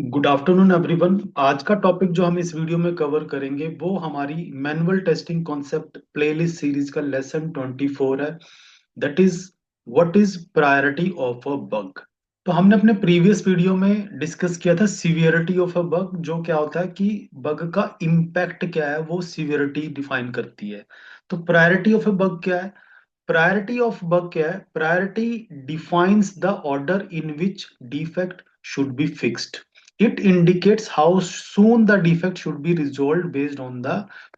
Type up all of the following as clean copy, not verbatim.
Good afternoon everyone. आज का topic जो हम इस वीडियो में कवर करेंगे वो हमारी manual testing concept playlist series का लेसन 24 है। That is what is priority of a bug. तो हमने अपने प्रीवियस वीडियो में डिस्कस किया था सीवियरिटी ऑफ अ बग, जो क्या होता है कि बग का इम्पैक्ट क्या है वो सीवियरिटी डिफाइन करती है। तो प्रायोरिटी ऑफ अ बग क्या है? प्रायोरिटी ऑफ बग क्या है? Priority defines the order in which defect should be fixed. It indicates how soon the defect should be resolved based on the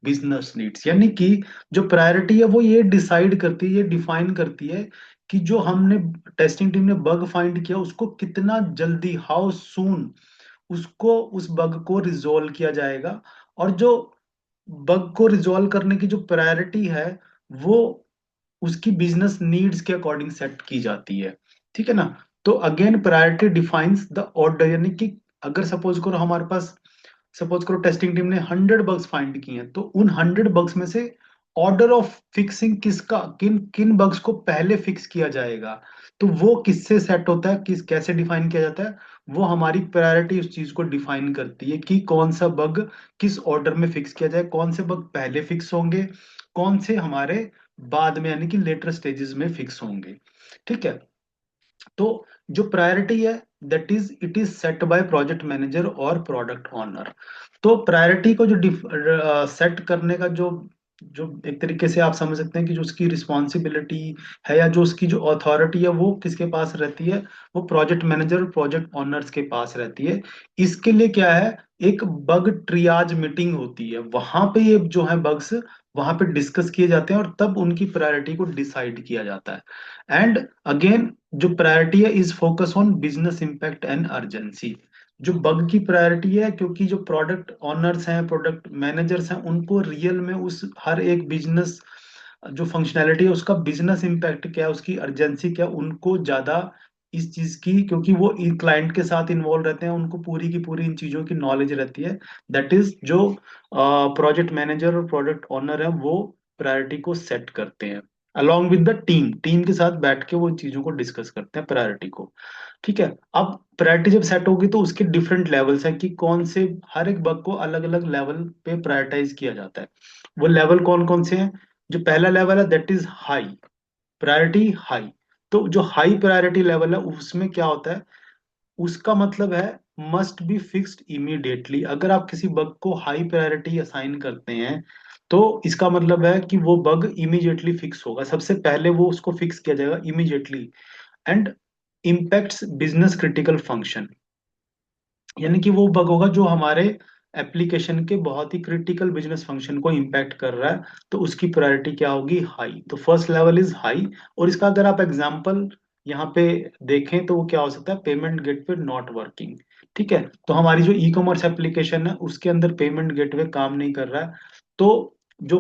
business needs. यानी कि जो priority है वो ये डिसाइड करती है, ये डिफाइन करती है कि जो हमने टेस्टिंग टीम ने बग फाइंड किया उसको कितना जल्दी, हाउ सून उसको, उस बग को रिजोल्व किया जाएगा। और जो बग को रिजोल्व करने की जो प्रायोरिटी है वो उसकी बिजनेस नीड्स के अकॉर्डिंग सेट की जाती है। ठीक है ना? तो again priority defines the order, यानी कि अगर सपोज करो हमारे पास, सपोज करो टेस्टिंग टीम ने 100 बग्स फाइंड किए हैं, तो उन 100 बग्स में से ऑर्डर ऑफ फिक्सिंग किसका, किन किन बग्स को पहले फिक्स किया जाएगा, तो वो किससे सेट होता है, किस कैसे डिफाइन किया जाता है? वो हमारी प्रायोरिटी उस चीज को डिफाइन करती है कि कौन सा बग किस ऑर्डर में फिक्स किया जाए, कौन से बग पहले फिक्स होंगे, कौन से हमारे बाद में यानी कि लेटर स्टेजेस में फिक्स होंगे। ठीक है? तो जो प्रायोरिटी है that is it is set by project manager और प्रोडक्ट ओनर। तो प्रायोरिटी को जो सेट करने का जो जो एक तरीके से आप समझ सकते हैं कि जो उसकी रिस्पॉन्सिबिलिटी है या जो उसकी जो अथॉरिटी है वो किसके पास रहती है? वो प्रोजेक्ट मैनेजर और प्रोजेक्ट ओनर्स के पास रहती है। इसके लिए क्या है, एक बग ट्रियाज मीटिंग होती है, वहां पे ये जो है बग्स वहां पे डिस्कस किए जाते हैं और तब उनकी प्रायोरिटी को डिसाइड किया जाता है। एंड अगेन जो प्रायोरिटी है is focus on business impact and urgency. जो बग की प्रायोरिटी है, क्योंकि जो प्रोडक्ट ओनर्स हैं, प्रोडक्ट मैनेजर्स हैं, उनको रियल में उस हर एक बिजनेस जो फंक्शनैलिटी है उसका बिजनेस इंपैक्ट क्या है, उसकी अर्जेंसी क्या है, उनको ज्यादा इस चीज की, क्योंकि वो क्लाइंट के साथ इन्वॉल्व रहते हैं, उनको पूरी की पूरी इन चीजों की नॉलेज रहती है। दैट इज जो प्रोजेक्ट मैनेजर और प्रोडक्ट ओनर है वो प्रायोरिटी को सेट करते हैं along with the team. Team के साथ बैठ के वो चीजों को डिस्कस करते हैं, प्रायोरिटी को। ठीक है? अब प्रायोरिटी जब सेट होगी तो उसके डिफरेंट लेवल्स हैं कि कौन से, हर एक बग को अलग अलग लेवल पे प्रायोरिटाइज किया जाता है। वो लेवल कौन कौन से हैं? जो पहला लेवल है that is high priority, high. तो जो हाई प्रायोरिटी लेवल है उसमें क्या होता है, उसका मतलब है मस्ट बी फिक्स्ड इमीडिएटली। अगर आप किसी बग को हाई प्रायोरिटी असाइन करते हैं तो इसका मतलब है कि वो बग इमीडिएटली फिक्स होगा, सबसे पहले वो उसको फिक्स किया जाएगा immediately. And impacts business critical function, यानी कि वो बग होगा जो हमारे एप्लीकेशन के बहुत ही क्रिटिकल बिजनेस फंक्शन को इम्पैक्ट कर रहा है, तो उसकी प्रायोरिटी क्या होगी? हाई। तो फर्स्ट लेवल इज हाई। और इसका अगर आप एग्जांपल यहाँ पे देखें तो वो क्या हो सकता है? Payment gateway not working. ठीक है? तो हमारी जो ई कॉमर्स एप्लीकेशन है उसके अंदर पेमेंट गेटवे काम नहीं कर रहा है। तो जो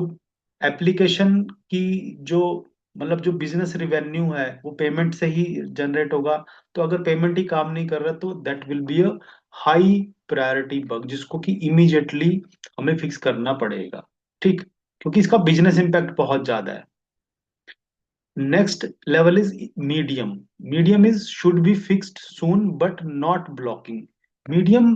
एप्लीकेशन की जो, मतलब जो बिजनेस रिवेन्यू है वो पेमेंट से ही जनरेट होगा। तो अगर पेमेंट ही काम नहीं कर रहा तो that will be a high priority bug, जिसको कि इमीडिएटली हमें फिक्स करना पड़ेगा। ठीक? क्योंकि इसका बिजनेस इंपैक्ट बहुत ज्यादा है। Next level is medium. Medium is should be fixed soon but not blocking. Medium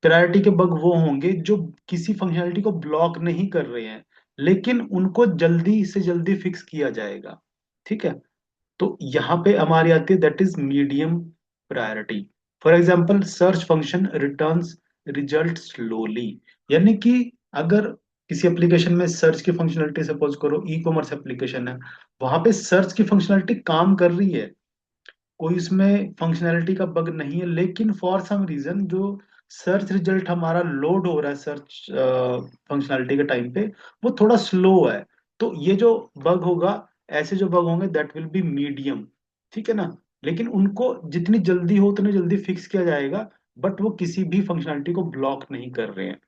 priority के बग वो होंगे जो किसी फंक्शनैलिटी को ब्लॉक नहीं कर रहे हैं, लेकिन उनको जल्दी से जल्दी फिक्स किया जाएगा। ठीक है? तो यहाँ पे हमारी आती है that is medium priority. For example search function returns result slowly. यानी कि अगर किसी एप्लीकेशन में सर्च की फंक्शनलिटी, सपोज करो ई कॉमर्स एप्लीकेशन है, वहां पे सर्च की फंक्शनलिटी काम कर रही है, कोई इसमें फंक्शनैलिटी का बग नहीं है, लेकिन फॉर सम रीजन जो सर्च रिजल्ट हमारा लोड हो रहा है सर्च फंक्शनैलिटी के टाइम पे वो थोड़ा स्लो है। तो ये जो बग होगा, ऐसे जो बग होंगे दैट विल बी मीडियम। ठीक है ना? लेकिन उनको जितनी जल्दी हो उतनी जल्दी फिक्स किया जाएगा, बट वो किसी भी फंक्शनैलिटी को ब्लॉक नहीं कर रहे हैं।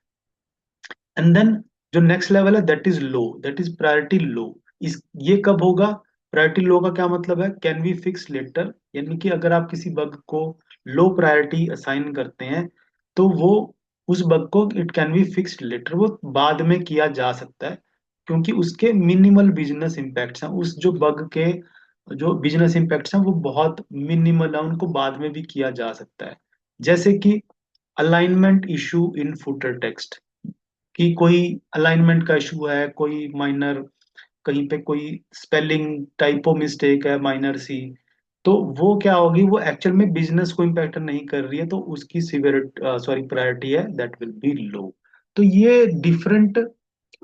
एंड देन जो नेक्स्ट लेवल है that is low, that is priority low. इस ये कब होगा? प्रायोरिटी लो का क्या मतलब है? Can be fix later. यानी कि अगर आप किसी बग को लो प्रायोरिटी असाइन करते हैं तो वो, उस बग को it can be fixed later, वो बाद में किया जा सकता है, क्योंकि उसके मिनिमल बिजनेस इम्पैक्ट्स हैं, उस जो बग के जो बिजनेस इम्पैक्ट्स हैं वो बहुत मिनिमल है, उनको बाद में भी किया जा सकता है। जैसे कि alignment issue in footer text, कि कोई अलाइनमेंट का इशू है, कोई माइनर कहीं पे कोई स्पेलिंग टाइपो मिस्टेक है माइनर सी, तो वो क्या होगी, वो एक्चुअल में बिजनेस को इम्पैक्ट नहीं कर रही है, तो उसकी सिवियरिटी सॉरी प्रायोरिटी है दैट विल बी लो। तो ये डिफरेंट,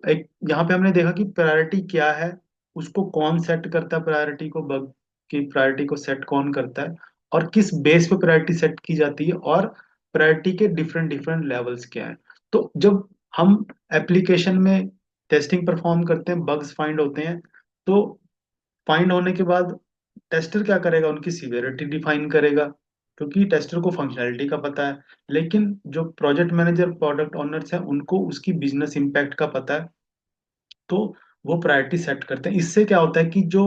एक यहाँ पे हमने देखा कि प्रायोरिटी क्या है, उसको कौन सेट करता है, प्रायोरिटी को बग की प्रायोरिटी को सेट कौन करता है, और किस बेस पे प्रायोरिटी सेट की जाती है, और प्रायोरिटी के डिफरेंट डिफरेंट लेवल्स क्या है। तो जब हम एप्लीकेशन में टेस्टिंग परफॉर्म करते हैं, बग्स फाइंड होते हैं, तो फाइंड होने के बाद टेस्टर क्या करेगा, उनकी सीवियरिटी डिफाइन करेगा, क्योंकि टेस्टर को फंक्शनैलिटी का पता है, लेकिन जो प्रोजेक्ट मैनेजर प्रोडक्ट ओनर्स हैं उनको उसकी बिजनेस इम्पैक्ट का पता है, तो वो प्रायोरिटी सेट करते हैं। इससे क्या होता है कि जो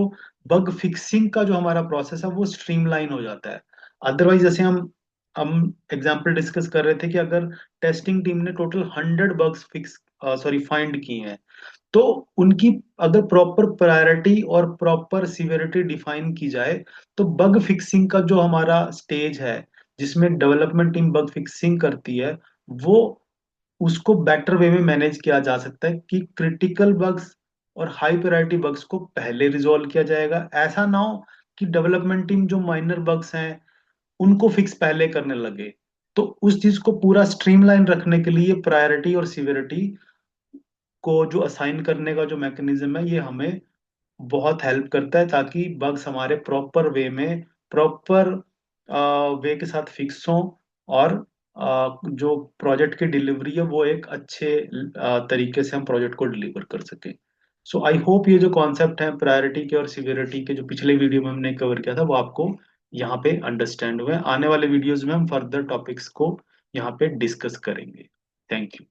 बग फिक्सिंग का जो हमारा प्रोसेस है वो स्ट्रीमलाइन हो जाता है। अदरवाइज जैसे हम एग्जांपल डिस्कस कर रहे थे कि अगर टेस्टिंग टीम ने total 100 bugs fix sorry find की हैं, तो उनकी अगर प्रॉपर प्रायोरिटी और प्रॉपर सिवियरिटी डिफाइन की जाए, तो बग फिक्सिंग का जो हमारा स्टेज है जिसमें डेवलपमेंट टीम बग फिक्सिंग करती है, वो उसको बेटर वे में मैनेज किया जा सकता है कि क्रिटिकल बग्स और हाई प्रायोरिटी बग्स को पहले रिजॉल्व किया जाएगा। ऐसा ना हो कि डेवलपमेंट टीम जो माइनर बग्स हैं उनको फिक्स पहले करने लगे। तो उस चीज को पूरा स्ट्रीमलाइन रखने के लिए प्रायोरिटी और सिवियरिटी को जो असाइन करने का जो मैकेनिज्म है, ये हमें बहुत हेल्प करता है, ताकि बग्स हमारे प्रॉपर वे में, प्रॉपर वे के साथ फिक्स हों, और जो प्रोजेक्ट की डिलीवरी है वो एक अच्छे तरीके से हम प्रोजेक्ट को डिलीवर कर सकें। सो आई होप ये जो कॉन्सेप्ट है प्रायोरिटी के और सिवियरिटी के, जो पिछले वीडियो में हमने कवर किया था, वो आपको यहाँ पे अंडरस्टैंड हुए। आने वाले वीडियोस में हम फर्दर टॉपिक्स को यहाँ पे डिस्कस करेंगे। Thank you.